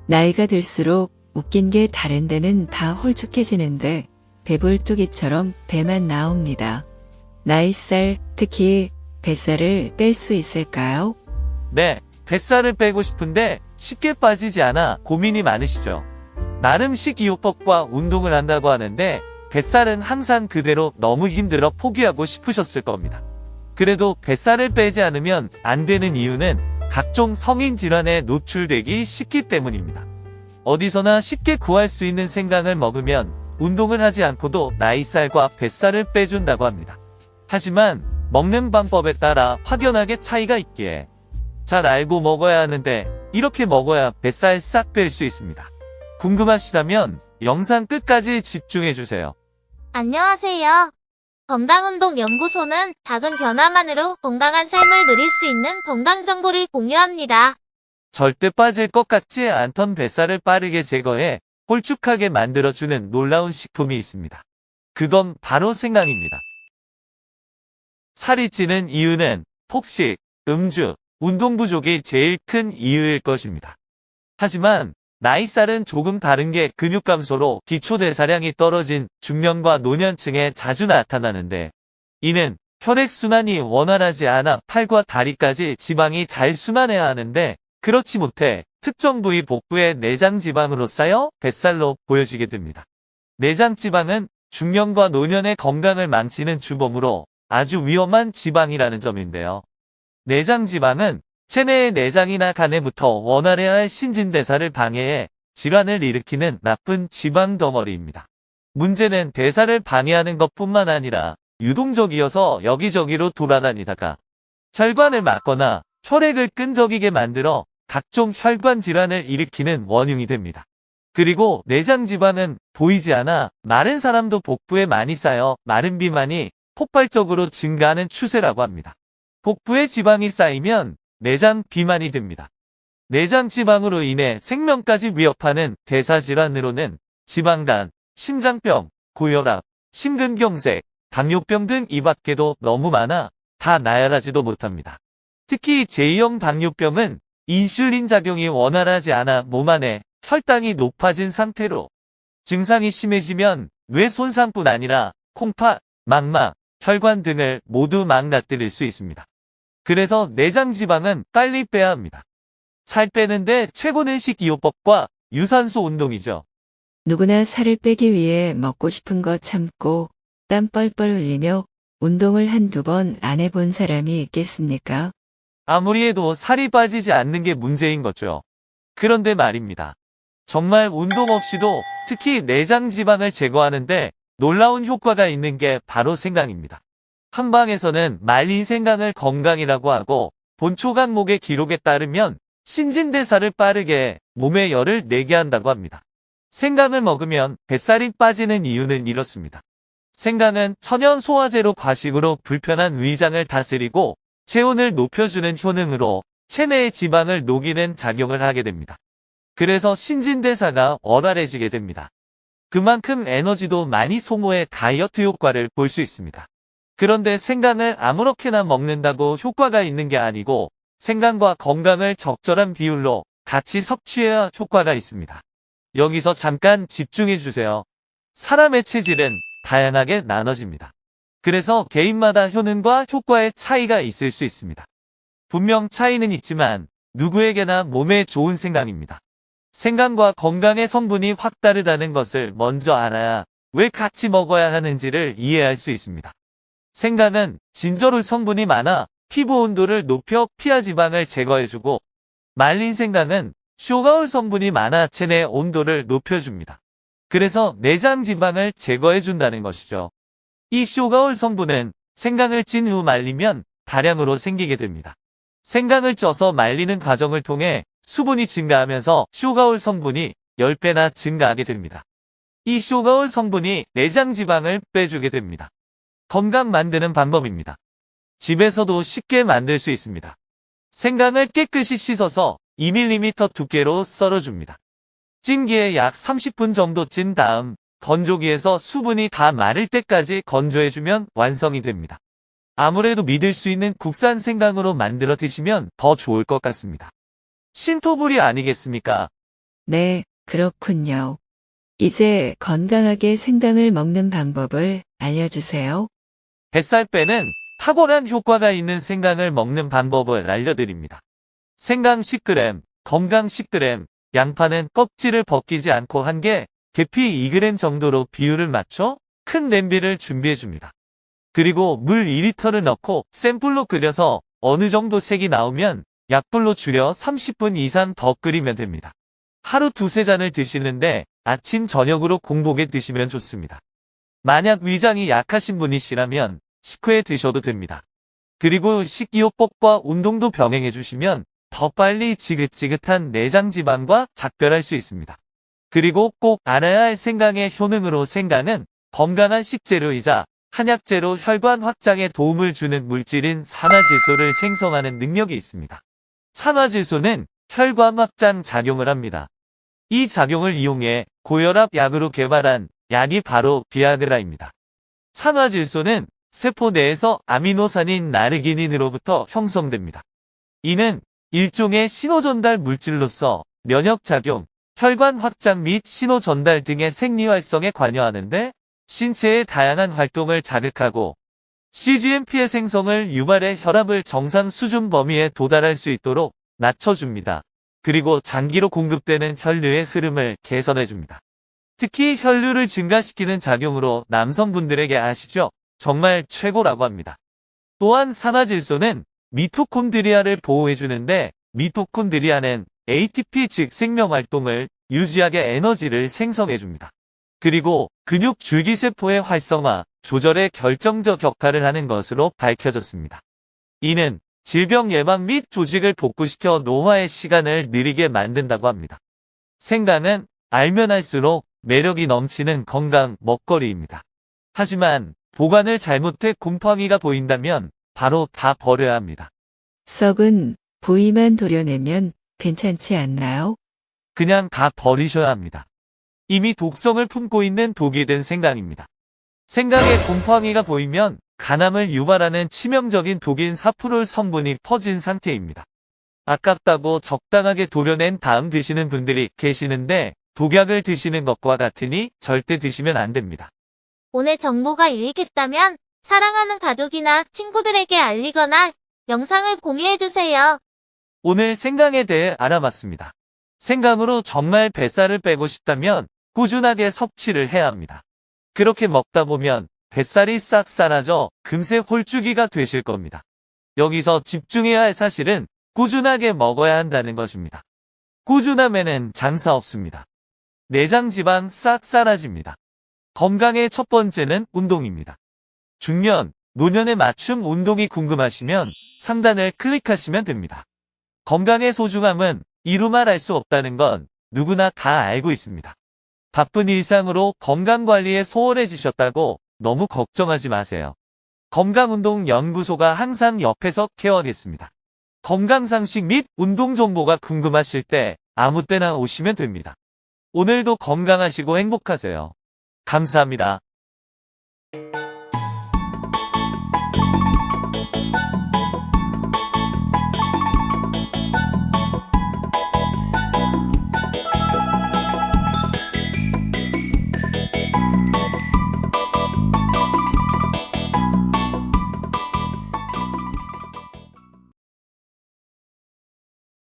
나이가 들수록 웃긴 게 다른 데는 다 홀쭉해지는데 배불뚝이처럼 배만 나옵니다. 나이살, 특히 뱃살을 뺄 수 있을까요? 네, 뱃살을 빼고 싶은데 쉽게 빠지지 않아 고민이 많으시죠? 나름 식이요법과 운동을 한다고 하는데 뱃살은 항상 그대로 너무 힘들어 포기하고 싶으셨을 겁니다. 그래도 뱃살을 빼지 않으면 안 되는 이유는 각종 성인 질환에 노출되기 쉽기 때문입니다. 어디서나 쉽게 구할 수 있는 생강을 먹으면 운동을 하지 않고도 나이살과 뱃살을 빼준다고 합니다. 하지만 먹는 방법에 따라 확연하게 차이가 있기에 잘 알고 먹어야 하는데 이렇게 먹어야 뱃살 싹 뺄 수 있습니다. 궁금하시다면 영상 끝까지 집중해주세요. 안녕하세요. 건강운동연구소는 작은 변화만으로 건강한 삶을 누릴 수 있는 건강정보를 공유합니다. 절대 빠질 것 같지 않던 뱃살을 빠르게 제거해 홀쭉하게 만들어주는 놀라운 식품이 있습니다. 그건 바로 생강입니다. 살이 찌는 이유는 폭식, 음주, 운동 부족이 제일 큰 이유일 것입니다. 하지만 나이살은 조금 다른 게 근육 감소로 기초대사량이 떨어진 중년과 노년층에 자주 나타나는데 이는 혈액순환이 원활하지 않아 팔과 다리까지 지방이 잘 순환해야 하는데 그렇지 못해 특정 부위 복부의 내장지방으로 쌓여 뱃살로 보여지게 됩니다. 내장지방은 중년과 노년의 건강을 망치는 주범으로 아주 위험한 지방이라는 점인데요. 내장지방은 체내의 내장이나 간에부터 원활해야 할 신진대사를 방해해 질환을 일으키는 나쁜 지방 덩어리입니다. 문제는 대사를 방해하는 것뿐만 아니라 유동적이어서 여기저기로 돌아다니다가 혈관을 막거나 혈액을 끈적이게 만들어 각종 혈관 질환을 일으키는 원흉이 됩니다. 그리고 내장지방은 보이지 않아 마른 사람도 복부에 많이 쌓여 마른 비만이 폭발적으로 증가하는 추세라고 합니다. 복부에 지방이 쌓이면 내장 비만이 됩니다. 내장 지방으로 인해 생명까지 위협하는 대사질환으로는 지방간, 심장병, 고혈압, 심근경색, 당뇨병 등 이 밖에도 너무 많아 다 나열하지도 못합니다. 특히 제2형 당뇨병은 인슐린 작용이 원활하지 않아 몸 안에 혈당이 높아진 상태로 증상이 심해지면 뇌 손상뿐 아니라 콩팥, 망막, 혈관 등을 모두 망가뜨릴 수 있습니다. 그래서 내장지방은 빨리 빼야 합니다. 살 빼는데 최고는 식이요법과 유산소 운동이죠. 누구나 살을 빼기 위해 먹고 싶은 거 참고 땀 뻘뻘 흘리며 운동을 한두 번 안 해본 사람이 있겠습니까? 아무리 해도 살이 빠지지 않는 게 문제인 거죠. 그런데 말입니다. 정말 운동 없이도 특히 내장 지방을 제거하는데 놀라운 효과가 있는 게 바로 생강입니다. 한방에서는 말린 생강을 건강이라고 하고 본초간목의 기록에 따르면 신진대사를 빠르게 몸에 열을 내게 한다고 합니다. 생강을 먹으면 뱃살이 빠지는 이유는 이렇습니다. 생강은 천연 소화제로 과식으로 불편한 위장을 다스리고 체온을 높여주는 효능으로 체내의 지방을 녹이는 작용을 하게 됩니다. 그래서 신진대사가 원활해지게 됩니다. 그만큼 에너지도 많이 소모해 다이어트 효과를 볼 수 있습니다. 그런데 생강을 아무렇게나 먹는다고 효과가 있는 게 아니고 생강과 건강을 적절한 비율로 같이 섭취해야 효과가 있습니다. 여기서 잠깐 집중해 주세요. 사람의 체질은 다양하게 나눠집니다. 그래서 개인마다 효능과 효과의 차이가 있을 수 있습니다. 분명 차이는 있지만 누구에게나 몸에 좋은 생강입니다. 생강과 건강의 성분이 확 다르다는 것을 먼저 알아야 왜 같이 먹어야 하는지를 이해할 수 있습니다. 생강은 진저롤 성분이 많아 피부 온도를 높여 피하 지방을 제거해주고 말린 생강은 쇼가올 성분이 많아 체내 온도를 높여줍니다. 그래서 내장 지방을 제거해준다는 것이죠. 이 쇼가올 성분은 생강을 찐 후 말리면 다량으로 생기게 됩니다. 생강을 쪄서 말리는 과정을 통해 수분이 증가하면서 쇼가올 성분이 10배나 증가하게 됩니다. 이 쇼가올 성분이 내장 지방을 빼주게 됩니다. 건강 만드는 방법입니다. 집에서도 쉽게 만들 수 있습니다. 생강을 깨끗이 씻어서 2mm 두께로 썰어줍니다. 찜기에 약 30분 정도 찐 다음 건조기에서 수분이 다 마를 때까지 건조해주면 완성이 됩니다. 아무래도 믿을 수 있는 국산 생강으로 만들어 드시면 더 좋을 것 같습니다. 신토불이 아니겠습니까? 네, 그렇군요. 이제 건강하게 생강을 먹는 방법을 알려주세요. 뱃살 빼는 탁월한 효과가 있는 생강을 먹는 방법을 알려드립니다. 생강 10g, 건강 10g, 양파는 껍질을 벗기지 않고 1개, 계피 2g 정도로 비율을 맞춰 큰 냄비를 준비해줍니다. 그리고 물 2리터를 넣고 센 불로 끓여서 어느 정도 색이 나오면 약불로 줄여 30분 이상 더 끓이면 됩니다. 하루 2-3잔을 드시는데 아침 저녁으로 공복에 드시면 좋습니다. 만약 위장이 약하신 분이시라면 식후에 드셔도 됩니다. 그리고 식이요법과 운동도 병행해 주시면 더 빨리 지긋지긋한 내장 지방과 작별할 수 있습니다. 그리고 꼭 알아야 할 생강의 효능으로 생강은 건강한 식재료이자 한약재로 혈관 확장에 도움을 주는 물질인 산화질소를 생성하는 능력이 있습니다. 산화질소는 혈관 확장 작용을 합니다. 이 작용을 이용해 고혈압 약으로 개발한 약이 바로 비아그라입니다. 산화질소는 세포 내에서 아미노산인 나르기닌으로부터 형성됩니다. 이는 일종의 신호전달 물질로서 면역작용, 혈관 확장 및 신호전달 등의 생리활성에 관여하는데 신체의 다양한 활동을 자극하고 CGMP의 생성을 유발해 혈압을 정상 수준 범위에 도달할 수 있도록 낮춰줍니다. 그리고 장기로 공급되는 혈류의 흐름을 개선해줍니다. 특히 혈류를 증가시키는 작용으로 남성분들에게 아시죠? 정말 최고라고 합니다. 또한 산화질소는 미토콘드리아를 보호해주는데 미토콘드리아는 ATP 즉 생명활동을 유지하게 에너지를 생성해줍니다. 그리고 근육 줄기세포의 활성화, 조절에 결정적 역할을 하는 것으로 밝혀졌습니다. 이는 질병 예방 및 조직을 복구시켜 노화의 시간을 느리게 만든다고 합니다. 생강은 알면 알수록 매력이 넘치는 건강 먹거리입니다. 하지만 보관을 잘못해 곰팡이가 보인다면 바로 다 버려야 합니다. 썩은 부위만 도려내면 괜찮지 않나요? 그냥 다 버리셔야 합니다. 이미 독성을 품고 있는 독이 든 생강입니다. 생강에 곰팡이가 보이면 간암을 유발하는 치명적인 독인 사프롤 성분이 퍼진 상태입니다. 아깝다고 적당하게 도려낸 다음 드시는 분들이 계시는데 독약을 드시는 것과 같으니 절대 드시면 안 됩니다. 오늘 정보가 유익했다면 사랑하는 가족이나 친구들에게 알리거나 영상을 공유해주세요. 오늘 생강에 대해 알아봤습니다. 생강으로 정말 뱃살을 빼고 싶다면 꾸준하게 섭취를 해야 합니다. 그렇게 먹다 보면 뱃살이 싹 사라져 금세 홀쭉이가 되실 겁니다. 여기서 집중해야 할 사실은 꾸준하게 먹어야 한다는 것입니다. 꾸준함에는 장사 없습니다. 내장 지방 싹 사라집니다. 건강의 첫 번째는 운동입니다. 중년, 노년에 맞춤 운동이 궁금하시면 상단을 클릭하시면 됩니다. 건강의 소중함은 이루 말할 수 없다는 건 누구나 다 알고 있습니다. 바쁜 일상으로 건강관리에 소홀해지셨다고 너무 걱정하지 마세요. 건강운동연구소가 항상 옆에서 케어하겠습니다. 건강상식 및 운동 정보가 궁금하실 때 아무 때나 오시면 됩니다. 오늘도 건강하시고 행복하세요. 감사합니다.